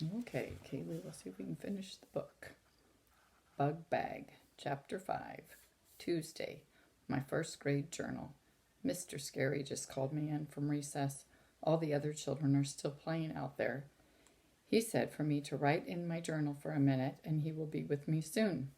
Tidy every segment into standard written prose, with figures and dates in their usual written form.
Okay, Kaylee, let's see if we can finish the book. Bug Bag, Chapter 5, Tuesday, my first grade journal. Mr. Scary just called me in from recess. All the other children are still playing out there. He said for me to write in my journal for a minute, and he will be with me soon.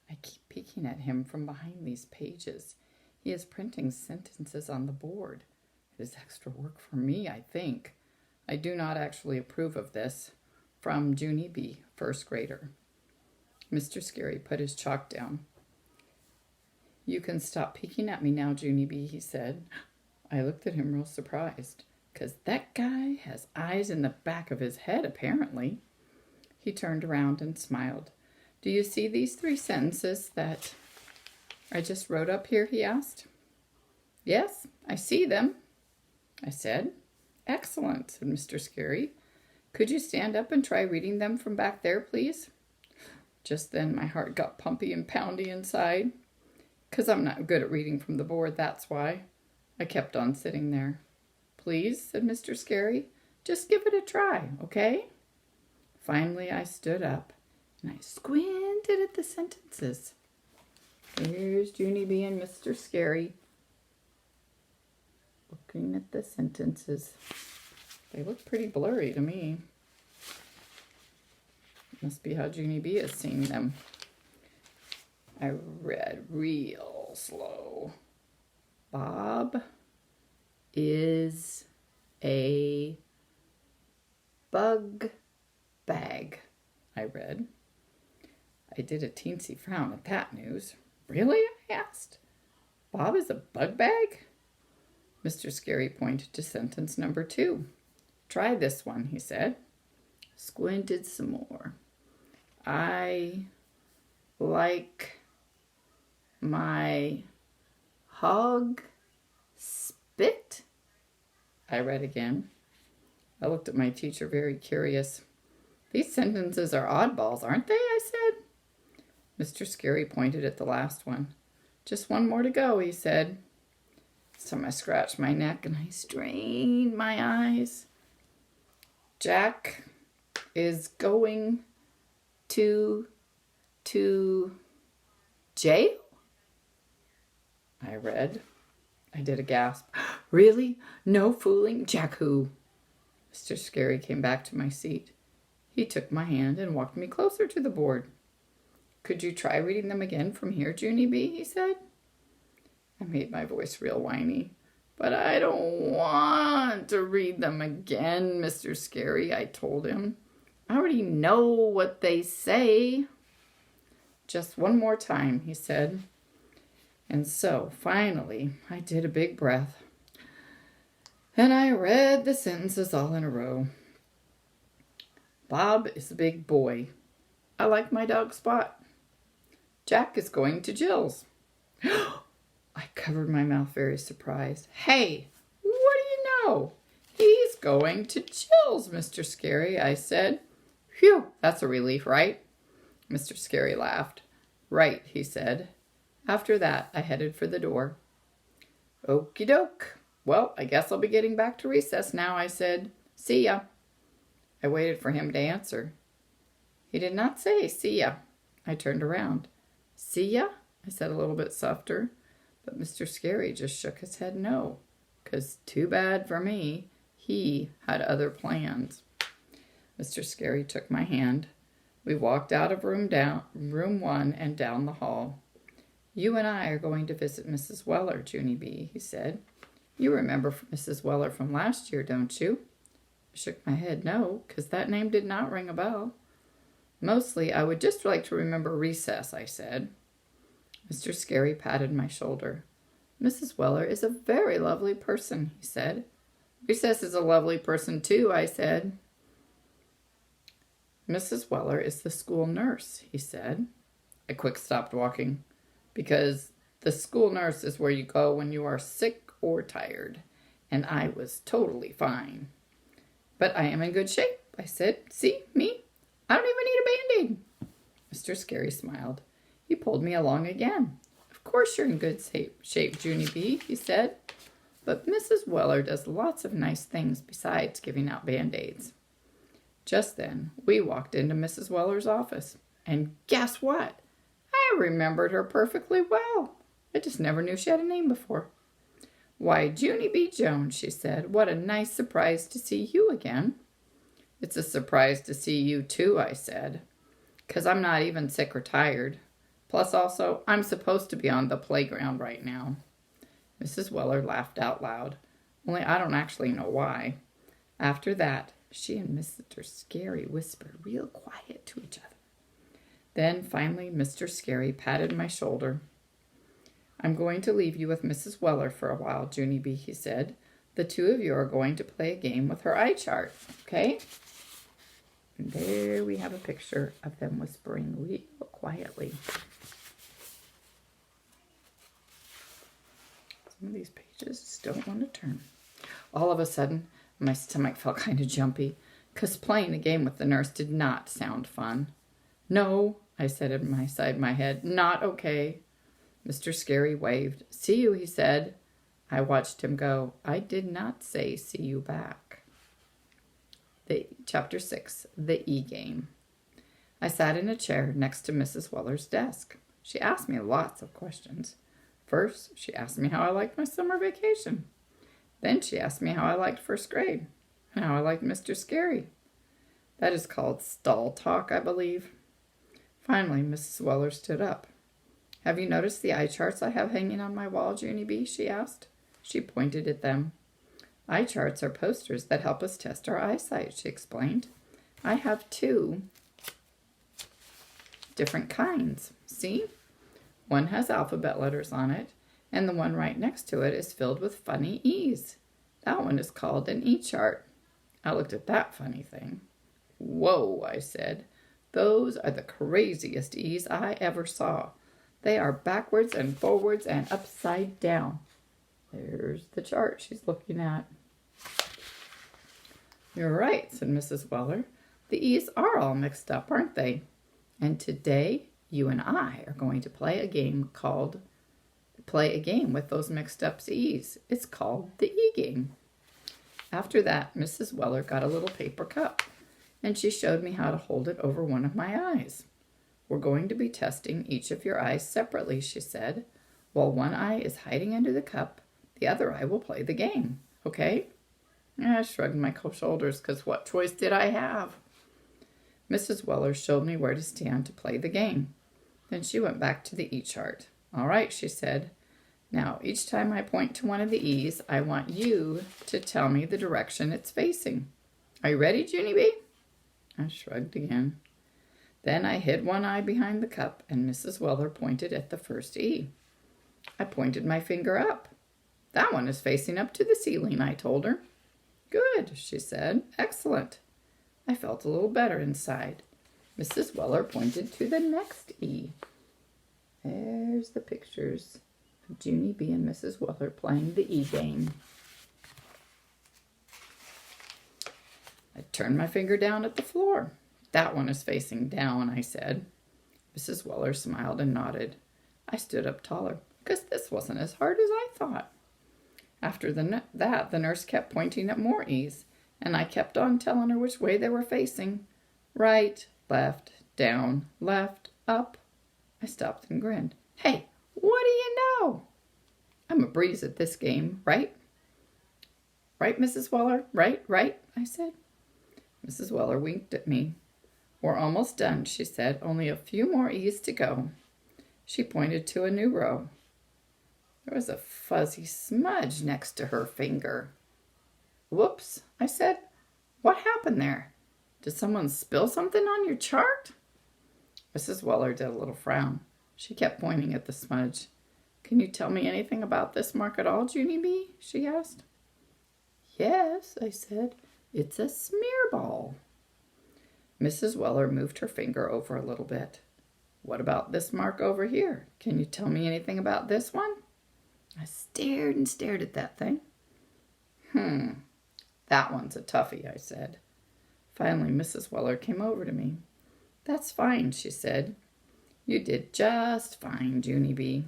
I keep peeking at him from behind these pages. He is printing sentences on the board. It is extra work for me, I think. I do not actually approve of this. From Junie B., first grader. Mr. Scary put his chalk down. You can stop peeking at me now, Junie B., he said. I looked at him real surprised, 'cause that guy has eyes in the back of his head, apparently. He turned around and smiled. Do you see these 3 sentences that I just wrote up here, he asked. Yes, I see them, I said. Excellent, said Mr. Scary. Could you stand up and try reading them from back there, please? Just then my heart got pumpy and poundy inside. 'Cause I'm not good at reading from the board, that's why. I kept on sitting there. Please, said Mr. Scary, just give it a try, okay? Finally I stood up and I squinted at the sentences. Here's Junie B. and Mr. Scary looking at the sentences. They look pretty blurry to me. Must be how Junie B. is seeing them. I read real slow. Bob is a bug bag, I read. I did a teensy frown at that news. Really? I asked. Bob is a bug bag? Mr. Scary pointed to sentence number 2. Try this one, he said. Squinted some more. I like my hog spit, I read again. I looked at my teacher very curious. These sentences are oddballs, aren't they? I said. Mr. Scary pointed at the last one. Just one more to go, he said. So I scratched my neck and I strained my eyes. Jack is going to jail? I read. I did a gasp. Really? No fooling? Jack who? Mr. Scary came back to my seat. He took my hand and walked me closer to the board. Could you try reading them again from here, Junie B., he said. I made my voice real whiny. But I don't want to read them again, Mr. Scary, I told him. I already know what they say. Just one more time, he said. And so, finally, I did a big breath. And I read the sentences all in a row. Bob is a big boy. I like my dog Spot. Jack is going to Jill's. I covered my mouth very surprised. Hey, what do you know? He's going to Jill's, Mr. Scary, I said. Phew, that's a relief, right? Mr. Scary laughed. Right, he said. After that, I headed for the door. Okie doke. Well, I guess I'll be getting back to recess now, I said. See ya. I waited for him to answer. He did not say see ya. I turned around. See ya? I said a little bit softer. But Mr. Scary just shook his head no, 'cause too bad for me, he had other plans. Mr. Scary took my hand. We walked out of room 1 and down the hall. You and I are going to visit Mrs. Weller, Junie B., he said. You remember Mrs. Weller from last year, don't you? I shook my head no, 'cause that name did not ring a bell. Mostly, I would just like to remember recess, I said. Mr. Scary patted my shoulder. Mrs. Weller is a very lovely person, he said. Recess is a lovely person, too, I said. Mrs. Weller is the school nurse, he said. I quick stopped walking, because the school nurse is where you go when you are sick or tired, and I was totally fine. But I am in good shape, I said. See, me? I don't even need a Band-Aid. Mr. Scary smiled. He pulled me along again. Of course you're in good shape, Junie B., he said. But Mrs. Weller does lots of nice things besides giving out Band-Aids. Just then, we walked into Mrs. Weller's office. And guess what? I remembered her perfectly well. I just never knew she had a name before. "Why, Junie B. Jones," she said, "what a nice surprise to see you again." "It's a surprise to see you too," I said, "'cause I'm not even sick or tired. Plus also, I'm supposed to be on the playground right now." Mrs. Weller laughed out loud, only I don't actually know why. After that, she and Mr. Scary whispered real quiet to each other. Then finally Mr. Scary patted my shoulder. "I'm going to leave you with Mrs. Weller for a while, Junie B," he said. "The two of you are going to play a game with her eye chart, okay?" And there we have a picture of them whispering real quietly. Some of these pages just don't want to turn. All of a sudden, my stomach felt kind of jumpy, because playing a game with the nurse did not sound fun. "No," I said inside my head, "not okay." Mr. Scary waved. "See you," he said. I watched him go. I did not say see you back. Chapter 6, The E-Game. I sat in a chair next to Mrs. Weller's desk. She asked me lots of questions. First, she asked me how I liked my summer vacation. Then she asked me how I liked first grade and how I liked Mr. Scary. That is called stall talk, I believe. Finally, Mrs. Weller stood up. "Have you noticed the eye charts I have hanging on my wall, Junie B?" she asked. She pointed at them. "Eye charts are posters that help us test our eyesight," she explained. "I have 2 different kinds. See? One has alphabet letters on it, and the one right next to it is filled with funny E's. That one is called an E-chart." I looked at that funny thing. "Whoa," I said. "Those are the craziest E's I ever saw. They are backwards and forwards and upside down." There's the chart she's looking at. "You're right," said Mrs. Weller. "The E's are all mixed up, aren't they? And today, you and I are going to play a game with those mixed up E's. It's called the E-Game." After that, Mrs. Weller got a little paper cup, and she showed me how to hold it over one of my eyes. "We're going to be testing each of your eyes separately," she said. "While one eye is hiding under the cup, the other eye will play the game. Okay?" I shrugged my shoulders, because what choice did I have? Mrs. Weller showed me where to stand to play the game. Then she went back to the E-chart. "All right," she said. "Now, each time I point to one of the E's, I want you to tell me the direction it's facing. Are you ready, Junie B?" I shrugged again. Then I hid one eye behind the cup, and Mrs. Weller pointed at the first E. I pointed my finger up. "That one is facing up to the ceiling," I told her. "Good," she said. "Excellent." I felt a little better inside. Mrs. Weller pointed to the next E. There's the pictures of Junie B and Mrs. Weller playing the E-game. I turned my finger down at the floor. "That one is facing down," I said. Mrs. Weller smiled and nodded. I stood up taller, because this wasn't as hard as I thought. After that, the nurse kept pointing at more E's, and I kept on telling her which way they were facing. Right, left, down, left, up. I stopped and grinned. "Hey, what do you know? I'm a breeze at this game, right?" "Right, Mrs. Weller? Right, I said. Mrs. Weller winked at me. "We're almost done," she said. "Only a few more E's to go." She pointed to a new row. There was a fuzzy smudge next to her finger. "Whoops," I said. "What happened there? Did someone spill something on your chart?" Mrs. Weller did a little frown. She kept pointing at the smudge. "Can you tell me anything about this mark at all, Junie B?" she asked. "Yes," I said. "It's a smear ball." Mrs. Weller moved her finger over a little bit. "What about this mark over here? Can you tell me anything about this one?" I stared and stared at that thing. That one's a toughie," I said. Finally, Mrs. Weller came over to me. "That's fine," she said. "You did just fine, Junie B."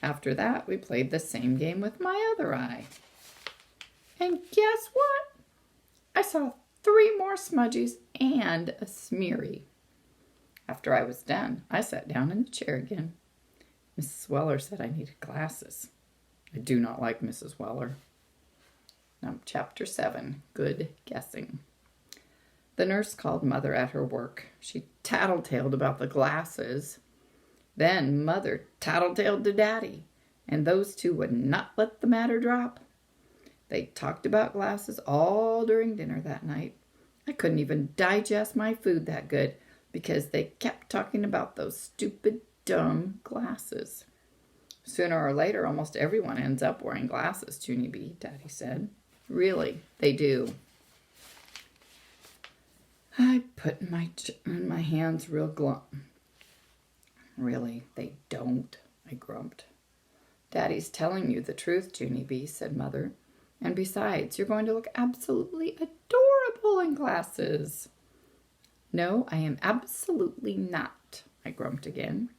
After that, we played the same game with my other eye. And guess what? I saw 3 more smudgies, and a smeary. After I was done, I sat down in the chair again. Mrs. Weller said I needed glasses. I do not like Mrs. Weller. Now, Chapter 7, Good Guessing. The nurse called Mother at her work. She tattletaled about the glasses. Then Mother tattletaled to Daddy, and those two would not let the matter drop. They talked about glasses all during dinner that night. I couldn't even digest my food that good because they kept talking about those stupid, dumb glasses. Sooner or later, almost everyone ends up wearing glasses, Junie B., Daddy said. Really, they do. I put my hands real glum. Really, they don't, I grumped. Daddy's telling you the truth, Junie B., said Mother. And besides, you're going to look absolutely adorable in glasses. No, I am absolutely not, I grumped again.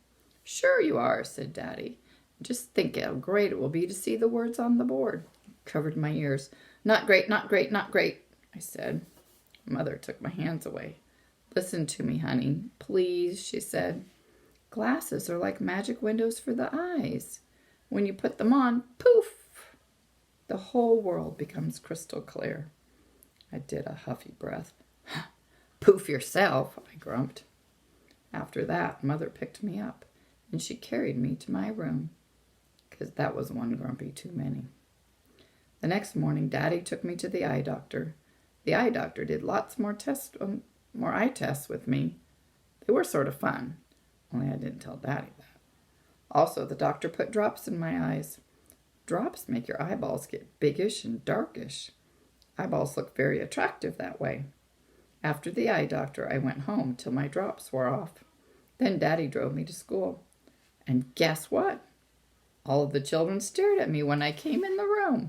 Sure you are, said Daddy. Just think how great it will be to see the words on the board. I covered my ears. Not great, not great, not great, I said. Mother took my hands away. Listen to me, honey, please, she said. Glasses are like magic windows for the eyes. When you put them on, poof, the whole world becomes crystal clear. I did a huffy breath. Poof yourself, I grumped. After that, Mother picked me up, and she carried me to my room, because that was one grumpy too many. The next morning, Daddy took me to the eye doctor. The eye doctor did lots more eye tests with me. They were sort of fun, only I didn't tell Daddy that. Also, the doctor put drops in my eyes. Drops make your eyeballs get biggish and darkish. Eyeballs look very attractive that way. After the eye doctor, I went home till my drops wore off. Then Daddy drove me to school. And guess what? All of the children stared at me when I came in the room.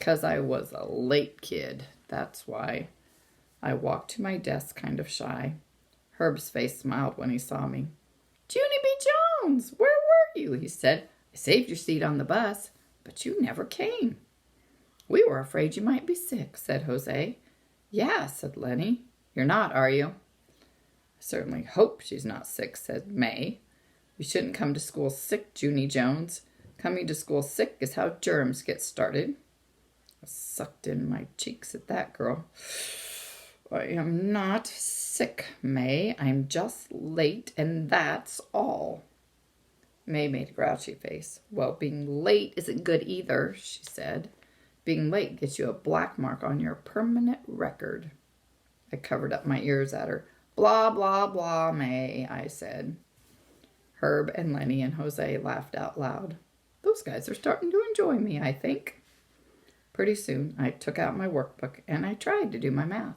'Cause I was a late kid, that's why. I walked to my desk kind of shy. Herb's face smiled when he saw me. Junie B. Jones, where were you? He said. I saved your seat on the bus, but you never came. We were afraid you might be sick, said Jose. Yeah, said Lenny. You're not, are you? I certainly hope she's not sick, said May. You shouldn't come to school sick, Junie Jones. Coming to school sick is how germs get started. I sucked in my cheeks at that girl. I am not sick, May. I'm just late, and that's all. May made a grouchy face. Well, being late isn't good either, she said. Being late gets you a black mark on your permanent record. I covered up my ears at her. Blah, blah, blah, May, I said. Herb and Lenny and Jose laughed out loud. Those guys are starting to enjoy me, I think. Pretty soon, I took out my workbook and I tried to do my math.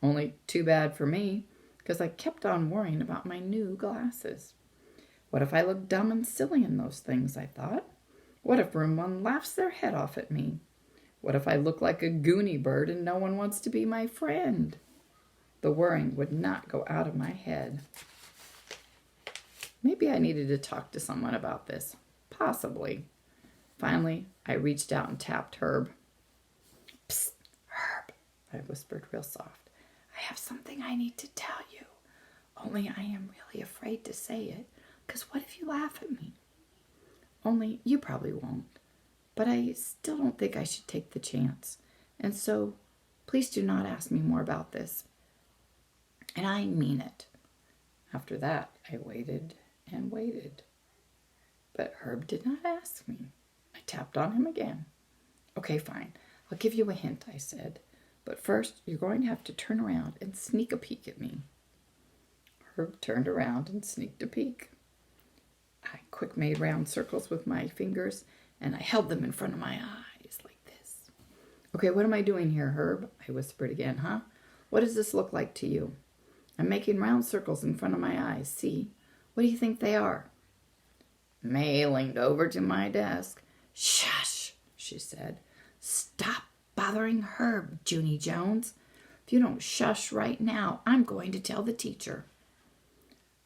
Only too bad for me, because I kept on worrying about my new glasses. What if I look dumb and silly in those things, I thought. What if room one laughs their head off at me? What if I look like a Goonie bird and no one wants to be my friend? The worrying would not go out of my head. Maybe I needed to talk to someone about this. Possibly. Finally, I reached out and tapped Herb. Psst, Herb, I whispered real soft. I have something I need to tell you. Only I am really afraid to say it, because what if you laugh at me? Only you probably won't. But I still don't think I should take the chance. And so, please do not ask me more about this. And I mean it. After that, I waited and waited. But Herb did not ask me. I tapped on him again. Okay, fine. I'll give you a hint, I said. But first, you're going to have to turn around and sneak a peek at me. Herb turned around and sneaked a peek. I quick made round circles with my fingers, and I held them in front of my eyes like this. Okay, what am I doing here, Herb? I whispered again, huh? What does this look like to you? I'm making round circles in front of my eyes, see? What do you think they are? May leaned over to my desk. Shush, she said. Stop bothering Herb, Junie Jones. If you don't shush right now, I'm going to tell the teacher.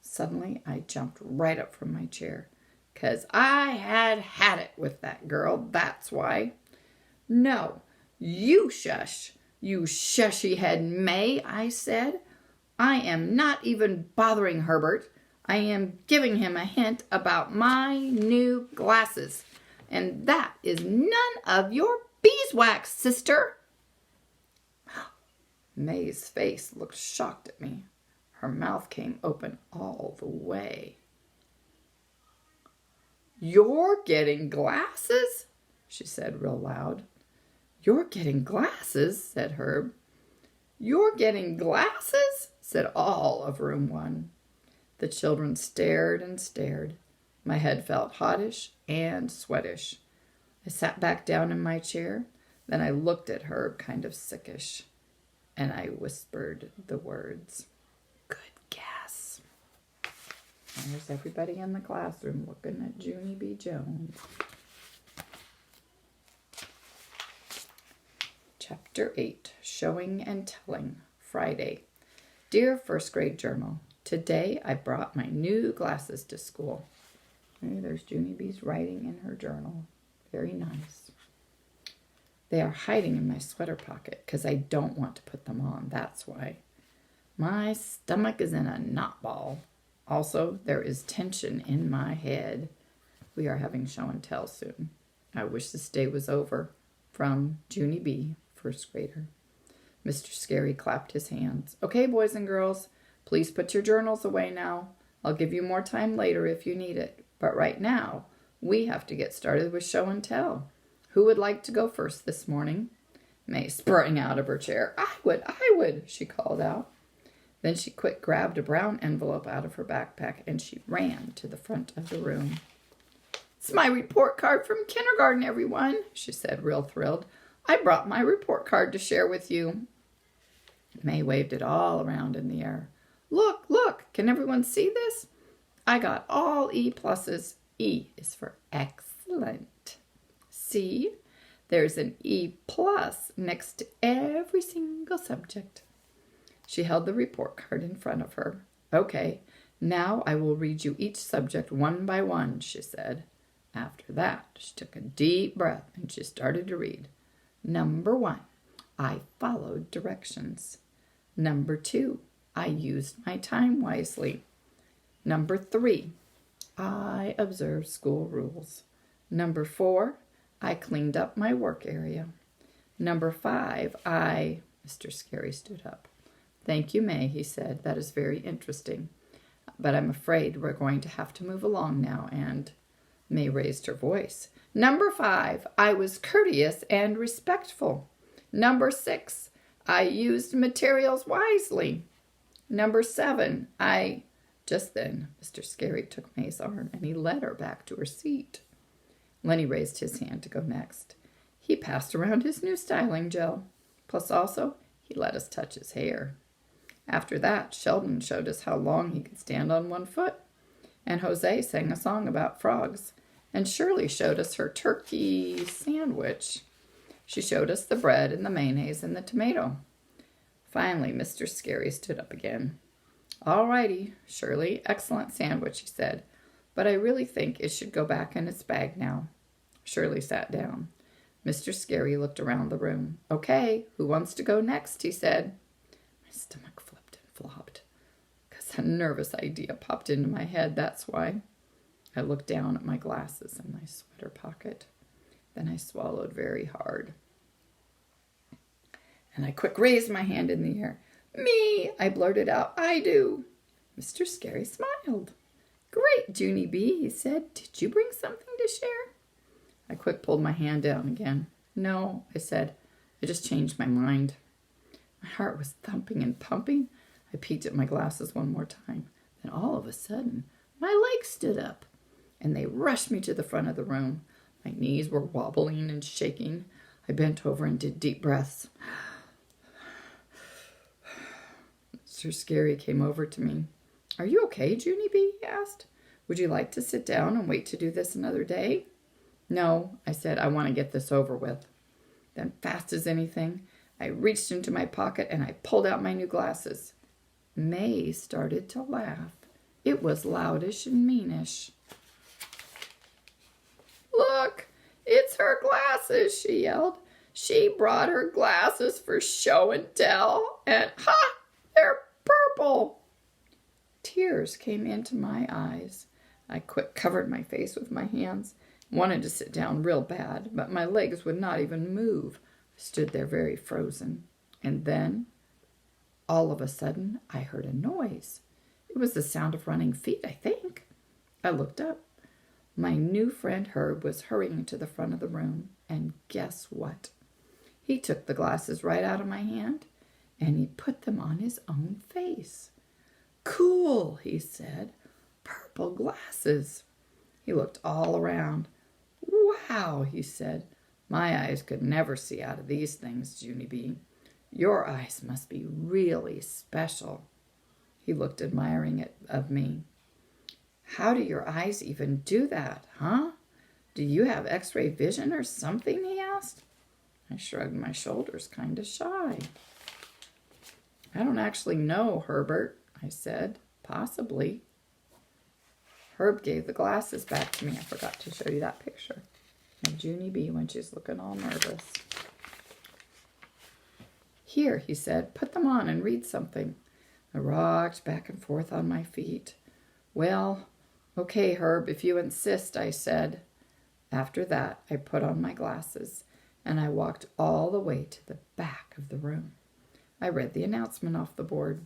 Suddenly, I jumped right up from my chair. 'Cause I had it with that girl, that's why. No, you shush. You shushy head May, I said. I am not even bothering Herbert. I am giving him a hint about my new glasses. And that is none of your beeswax, sister. May's face looked shocked at me. Her mouth came open all the way. You're getting glasses? She said real loud. You're getting glasses, said Herb. You're getting glasses, said all of room 1. The children stared and stared. My head felt hottish and sweatish. I sat back down in my chair. Then I looked at Herb kind of sickish. And I whispered the words, good guess. And there's everybody in the classroom looking at Junie B. Jones. Chapter 8, Showing and Telling, Friday. Dear First Grade Journal, today I brought my new glasses to school. Hey, there's Junie B's writing in her journal. Very nice. They are hiding in my sweater pocket because I don't want to put them on. That's why. My stomach is in a knot ball. Also, there is tension in my head. We are having show and tell soon. I wish this day was over. From Junie B., first grader. Mr. Scary clapped his hands. Okay, boys and girls, please put your journals away now. I'll give you more time later if you need it. But right now, we have to get started with show and tell. Who would like to go first this morning? May sprang out of her chair. I would, she called out. Then she quick grabbed a brown envelope out of her backpack and she ran to the front of the room. It's my report card from kindergarten, everyone, she said, real thrilled. I brought my report card to share with you. May waved it all around in the air. Look, can everyone see this? I got all E pluses. E is for excellent. See, there's an E plus next to every single subject. She held the report card in front of her. Okay, now I will read you each subject one by one, she said. After that, she took a deep breath and she started to read. Number 1, I followed directions. Number 2, I used my time wisely. Number 3, I observed school rules. Number 4, I cleaned up my work area. Number 5, Mr. Scary stood up. Thank you, May, he said. That is very interesting. But I'm afraid we're going to have to move along now, and May raised her voice. Number 5, I was courteous and respectful. Number 6, I used materials wisely. Number 7, Just then, Mr. Scary took May's arm and he led her back to her seat. Lenny raised his hand to go next. He passed around his new styling gel. Plus also, he let us touch his hair. After that, Sheldon showed us how long he could stand on one foot. And Jose sang a song about frogs. And Shirley showed us her turkey sandwich. She showed us the bread and the mayonnaise and the tomato. Finally, Mr. Scary stood up again. All righty, Shirley, excellent sandwich, he said. But I really think it should go back in its bag now. Shirley sat down. Mr. Scary looked around the room. Okay, who wants to go next, he said. My stomach flipped and flopped. Because a nervous idea popped into my head, that's why. I looked down at my glasses in my sweater pocket. Then I swallowed very hard. And I quick raised my hand in the air. Me, I blurted out, I do. Mr. Scary smiled. Great, Junie B, he said. Did you bring something to share? I quick pulled my hand down again. No, I said. I just changed my mind. My heart was thumping and pumping. I peeked at my glasses one more time. Then all of a sudden, my legs stood up, and they rushed me to the front of the room. My knees were wobbling and shaking. I bent over and did deep breaths. Mr. Scary came over to me. Are you okay, Junie B? He asked. Would you like to sit down and wait to do this another day? No, I said. I want to get this over with. Then, fast as anything, I reached into my pocket and I pulled out my new glasses. May started to laugh. It was loudish and meanish. Look, it's her glasses, she yelled. She brought her glasses for show and tell, and ha! They're purple. Tears came into my eyes. I quick covered my face with my hands. Wanted to sit down real bad, but my legs would not even move. I stood there very frozen. And then, all of a sudden, I heard a noise. It was the sound of running feet, I think. I looked up. My new friend Herb was hurrying to the front of the room, and guess what? He took the glasses right out of my hand, and he put them on his own face. "Cool," he said. "Purple glasses." He looked all around. "Wow," he said. "My eyes could never see out of these things, Junie B. Your eyes must be really special." He looked admiring of me. "How do your eyes even do that, huh? Do you have x-ray vision or something?" he asked. I shrugged my shoulders, kind of shy. "I don't actually know, Herbert," I said. "Possibly." Herb gave the glasses back to me. I forgot to show you that picture of Junie B when she's looking all nervous. "Here," he said, "put them on and read something." I rocked back and forth on my feet. "Well, okay, Herb, if you insist," I said. After that, I put on my glasses, and I walked all the way to the back of the room. I read the announcement off the board.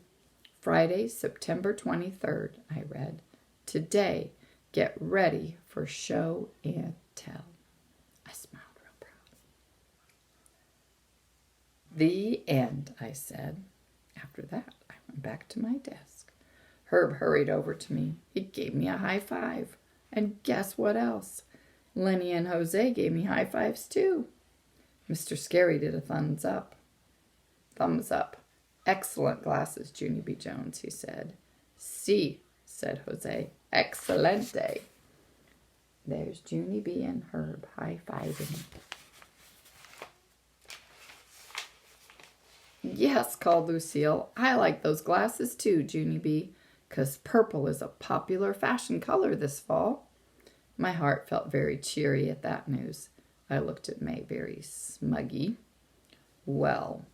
"Friday, September 23rd, I read. "Today, get ready for show and tell." I smiled real proud. "The end," I said. After that, I went back to my desk. Herb hurried over to me. He gave me a high five. And guess what else? Lenny and Jose gave me high fives too. Mr. Scary did a thumbs up. "Thumbs up. Excellent glasses, Junie B. Jones," he said. "Si," said Jose. "Excelente." There's Junie B. and Herb high-fiving. "Yes," called Lucille. "I like those glasses too, Junie B., 'cause purple is a popular fashion color this fall." My heart felt very cheery at that news. I looked at May very smuggy. "Well,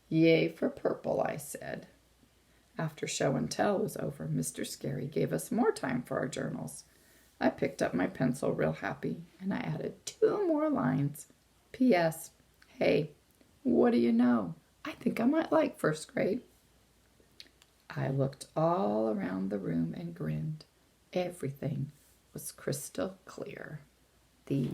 yay for purple," I said. After show and tell was over, Mr. Scary gave us more time for our journals. I picked up my pencil real happy, and I added 2 more lines. "P.S. Hey, what do you know? I think I might like first grade." I looked all around the room and grinned. Everything was crystal clear. The